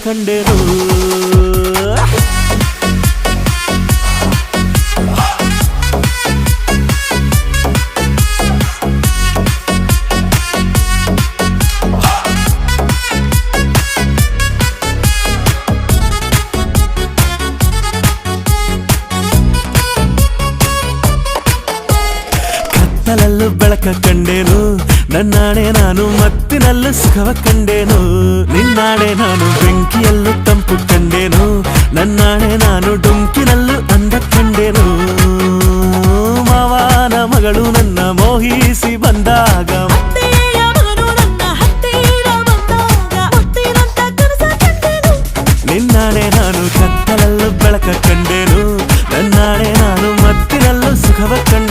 ಕಂಡೆನು ಕತ್ತಲಲ್ಲೂ ಬೆಳಕ ಕಂಡೇನು ನನ್ನಾಣೆ ನಾನು ಮತ್ತಿನಲ್ಲೂ ಸುಖವ ಕಂಡೇನು ನಿನ್ನಾಣೆ ನಾನು ಬೆಂಕಿಯಲ್ಲೂ ತಂಪು ಕಂಡೇನು ನನ್ನಾಣೆ ನಾನು ಡೊಂಕಿನಲ್ಲೂ ಅಂದ ಕಂಡೇನು ಮಾವನ ಮಗಳು ನನ್ನ ಮೋಹಿಸಿ ಬಂದಾಗ ನಿನ್ನಾಣೆ ನಾನು ಕತ್ತಲಲ್ಲೂ ಬೆಳಕ ಕಂಡೇನು ನನ್ನಾಣೆ ನಾನು ಮತ್ತಿನಲ್ಲೂ ಸುಖವ ಕಂಡೇನು